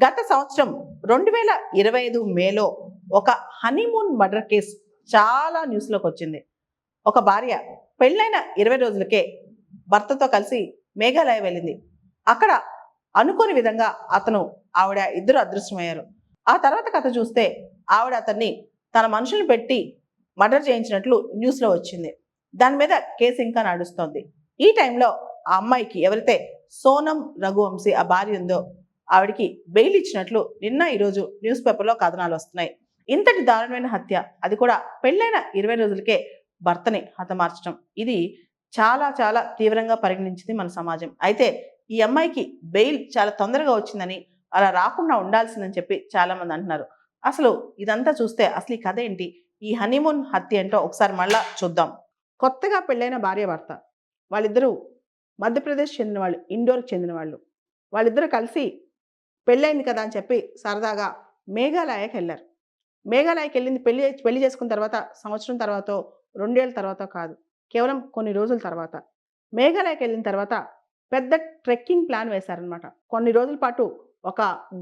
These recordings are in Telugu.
గత సంవత్సరం 2025 మేలో ఒక హనీమూన్ మర్డర్ కేసు చాలా న్యూస్లోకి వచ్చింది. ఒక భార్య పెళ్ళైన 20 రోజులకే భర్తతో కలిసి మేఘాలయ వెళ్ళింది. అక్కడ అనుకోని విధంగా ఆవిడ ఇద్దరు అదృశ్యమయ్యారు. ఆ తర్వాత కథ చూస్తే ఆవిడ అతన్ని తన మనుషులను పెట్టి మర్డర్ చేయించినట్లు న్యూస్లో వచ్చింది. దాని మీద కేసు ఇంకా నడుస్తోంది. ఈ టైంలో ఆ అమ్మాయికి ఎవరైతే సోనం రఘువంశీ ఆ భార్య ఉందో ఆవిడికి బెయిల్ ఇచ్చినట్లు నిన్న ఈరోజు న్యూస్ పేపర్లో కథనాలు వస్తున్నాయి. ఇంతటి దారుణమైన హత్య, అది కూడా పెళ్ళైన 20 రోజులకే భర్తని హతమార్చడం, ఇది చాలా చాలా తీవ్రంగా పరిగణించింది మన సమాజం. అయితే ఈ అమ్మాయికి బెయిల్ చాలా తొందరగా వచ్చిందని, అలా రాకుండా ఉండాల్సిందని చెప్పి చాలా మంది అంటున్నారు. అసలు ఇదంతా చూస్తే అసలు ఈ కథ ఏంటి, ఈ హనీమూన్ హత్య ఏంటో ఒకసారి మళ్ళా చూద్దాం. కొత్తగా పెళ్ళైన భార్య భర్త వాళ్ళిద్దరూ మధ్యప్రదేశ్ చెందిన వాళ్ళు, ఇండోర్కి చెందిన వాళ్ళు. వాళ్ళిద్దరూ కలిసి పెళ్ళైంది కదా అని చెప్పి సరదాగా మేఘాలయకి వెళ్ళారు. మేఘాలయకి వెళ్ళింది పెళ్లి చేసుకున్న తర్వాత సంవత్సరం తర్వాతో 2 ఏళ్ల తర్వాతో కాదు, కేవలం కొన్ని రోజుల తర్వాత. మేఘాలయకి వెళ్ళిన తర్వాత పెద్ద ట్రెక్కింగ్ ప్లాన్ వేశారనమాట. కొన్ని రోజుల పాటు ఒక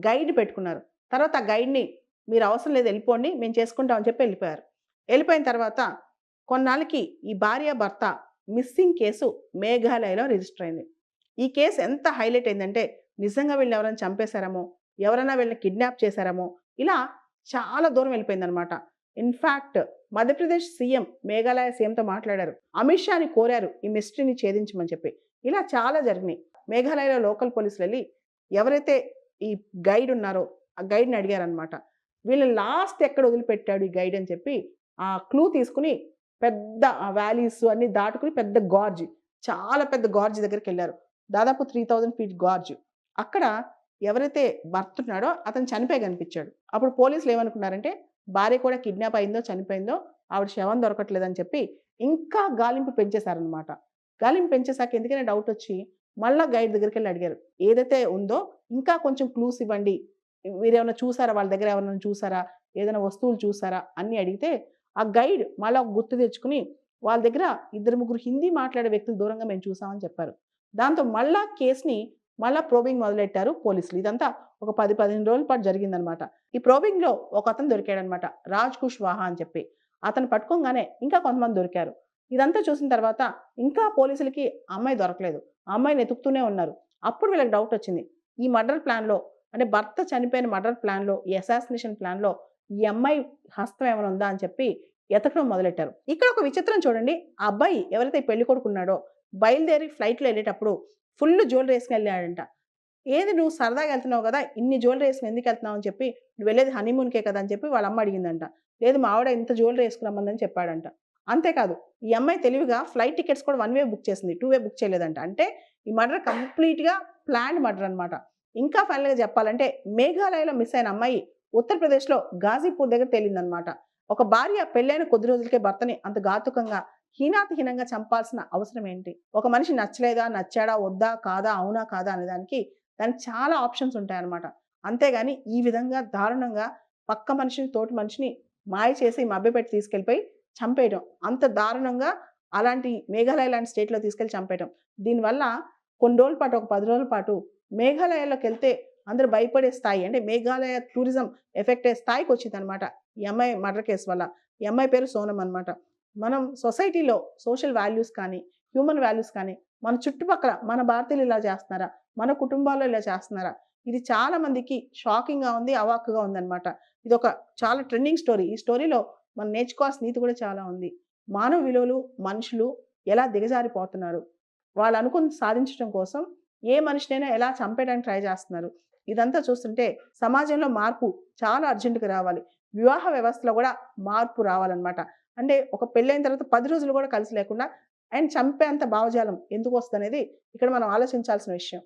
గైడ్ పెట్టుకున్నారు. తర్వాత ఆ గైడ్ని మీరు అవసరం లేదు వెళ్ళిపోండి, మేము చేసుకుంటాం అని చెప్పి వెళ్ళిపోయారు. వెళ్ళిపోయిన తర్వాత కొన్నాళ్ళకి ఈ భార్య భర్త మిస్సింగ్ కేసు మేఘాలయలో రిజిస్టర్ అయింది. ఈ కేసు ఎంత హైలైట్ అయిందంటే నిజంగా వీళ్ళని ఎవరైనా చంపేశారేమో, ఎవరైనా వీళ్ళని కిడ్నాప్ చేశారేమో, ఇలా చాలా దూరం వెళ్ళిపోయిందనమాట. ఇన్ఫ్యాక్ట్ మధ్యప్రదేశ్ సీఎం మేఘాలయ సీఎంతో మాట్లాడారు. అమిత్ షాని కోరారు ఈ మిస్టరీని ఛేదించమని చెప్పి. ఇలా చాలా జరిగినాయి. మేఘాలయలో లోకల్ పోలీసులు వెళ్ళి ఎవరైతే ఈ గైడ్ ఉన్నారో ఆ గైడ్ని అడిగారనమాట. వీళ్ళని లాస్ట్ ఎక్కడ వదిలిపెట్టాడు ఈ గైడ్ అని చెప్పి ఆ క్లూ తీసుకుని పెద్ద ఆ వ్యాలీస్ అన్ని దాటుకుని పెద్ద గార్జ్, చాలా పెద్ద గార్జ్ దగ్గరికి వెళ్ళారు. దాదాపు 3000 ఫీట్ గార్జ్. అక్కడ ఎవరైతే భర్త ఉన్నాడో అతను చనిపోయి కనిపించాడు. అప్పుడు పోలీసులు ఏమనుకున్నారంటే భార్య కూడా కిడ్నాప్ అయిందో చనిపోయిందో, ఆవిడ శవం దొరకట్లేదని చెప్పి ఇంకా గాలింపు పెంచేశారనమాట. గాలింపు పెంచేశాక ఎందుకైనా డౌట్ వచ్చి మళ్ళా గైడ్ దగ్గరికి వెళ్ళి అడిగారు. ఏదైతే ఉందో ఇంకా కొంచెం క్లూస్ ఇవ్వండి, మీరేమైనా చూసారా, వాళ్ళ దగ్గర ఎవరైనా చూసారా, ఏదైనా వస్తువులు చూసారా అన్ని అడిగితే ఆ గైడ్ మళ్ళీ ఒక గుర్తు తెచ్చుకుని వాళ్ళ దగ్గర 2-3 హిందీ మాట్లాడే వ్యక్తులు దూరంగా మేము చూసామని చెప్పారు. దాంతో మళ్ళా కేసుని మళ్ళా ప్రోబింగ్ మొదలెట్టారు పోలీసులు. ఇదంతా ఒక 10-15 రోజుల పాటు జరిగిందనమాట. ఈ ప్రోబింగ్లో ఒక అతను దొరికాడనమాట, రాజ్ కుష్వాహా అని చెప్పి. అతను పట్టుకోగానే ఇంకా కొంతమంది దొరికారు. ఇదంతా చూసిన తర్వాత ఇంకా పోలీసులకి అమ్మాయి దొరకలేదు. ఆ అమ్మాయిని వెతుకుతూనే ఉన్నారు. అప్పుడు వీళ్ళకి డౌట్ వచ్చింది. ఈ మర్డర్ ప్లాన్లో, అంటే భర్త చనిపోయిన మర్డర్ ప్లాన్లో, ఈ అసాసినేషన్ ప్లాన్లో ఈ అమ్మాయి హస్తం ఏమైనా ఉందా అని చెప్పి ఎతకడం మొదలెట్టారు. ఇక్కడ ఒక విచిత్రం చూడండి. ఆ అబ్బాయి ఎవరైతే పెళ్లి కొడుకున్నాడో బయలుదేరి ఫ్లైట్లో వెళ్ళేటప్పుడు ఫుల్ జ్యువెలరీ వేసుకుని వెళ్ళాడంట. ఏది నువ్వు సరదాగా వెళ్తున్నావు కదా, ఇన్ని జ్యువెలరీ వేసుకుని ఎందుకు వెళ్తున్నావు అని చెప్పి, నువ్వు వెళ్ళేది హనీమూన్కే కదా అని చెప్పి వాళ్ళ అమ్మ అడిగిందంట. లేదు మా ఆవిడ ఇంత జ్యువెలరీ వేసుకురమ్మందని చెప్పాడంట. అంతేకాదు ఈ అమ్మాయి తెలివిగా ఫ్లైట్ టికెట్స్ కూడా 1 వే బుక్ చేసింది, 2 వే బుక్ చేయలేదంట. అంటే ఈ మర్డర్ కంప్లీట్గా ప్లాన్డ్ మర్డర్ అనమాట. ఇంకా ఫైనల్గా చెప్పాలంటే మేఘాలయలో మిస్ అయిన అమ్మాయి ఉత్తరప్రదేశ్లో గాజీపూర్ దగ్గర తేలిందనమాట. ఒక భార్య పెళ్ళైన కొద్ది రోజులకే భర్తని అంత ఘాతుకంగా హీనాతిహీనంగా చంపాల్సిన అవసరం ఏంటి? ఒక మనిషి నచ్చలేదా, నచ్చాడా, వద్దా, కాదా, అవునా కాదా అనే దానికి చాలా ఆప్షన్స్ ఉంటాయన్నమాట. అంతేగాని ఈ విధంగా దారుణంగా పక్క మనిషిని, తోటి మనిషిని మాయ చేసి మభ్యపెట్టి తీసుకెళ్ళిపోయి చంపేయడం, అంత దారుణంగా అలాంటి మేఘాలయ లాంటి స్టేట్లో తీసుకెళ్ళి చంపేయడం. దీనివల్ల కొన్ని రోజుల పాటు, ఒక 10 రోజుల పాటు మేఘాలయలోకి వెళ్తే అందరూ భయపడే స్థాయి, అంటే మేఘాలయ టూరిజం ఎఫెక్ట్ అయ్యే స్థాయికి వచ్చిందనమాట ఈ అమ్మాయి మర్డర్ కేసు వల్ల. ఈ అమ్మాయి పేరు సోనం అనమాట. మనం సొసైటీలో సోషల్ వాల్యూస్ కానీ, హ్యూమన్ వాల్యూస్ కానీ, మన చుట్టుపక్కల మన భారతీయులు ఇలా చేస్తున్నారా, మన కుటుంబాల్లో ఇలా చేస్తున్నారా, ఇది చాలా మందికి షాకింగ్గా ఉంది, అవాక్కుగా ఉందన్నమాట. ఇది ఒక చాలా ట్రెండింగ్ స్టోరీ. ఈ స్టోరీలో మనం నేర్చుకోవాల్సిన నీతి కూడా చాలా ఉంది. మానవ విలువలు, మనుషులు ఎలా దిగజారిపోతున్నారు, వాళ్ళు అనుకుని సాధించడం కోసం ఏ మనిషినైనా ఎలా చంపేయడానికి ట్రై చేస్తున్నారు. ఇదంతా చూస్తుంటే సమాజంలో మార్పు చాలా అర్జెంటుగా రావాలి. వివాహ వ్యవస్థలో కూడా మార్పు రావాలన్నమాట. అంటే ఒక పెళ్ళైన తర్వాత 10 రోజులు కూడా కలిసి లేకుండా ఆయన చంపేంత భావజాలం ఎందుకు వస్తుందనేది ఇక్కడ మనం ఆలోచించాల్సిన విషయం.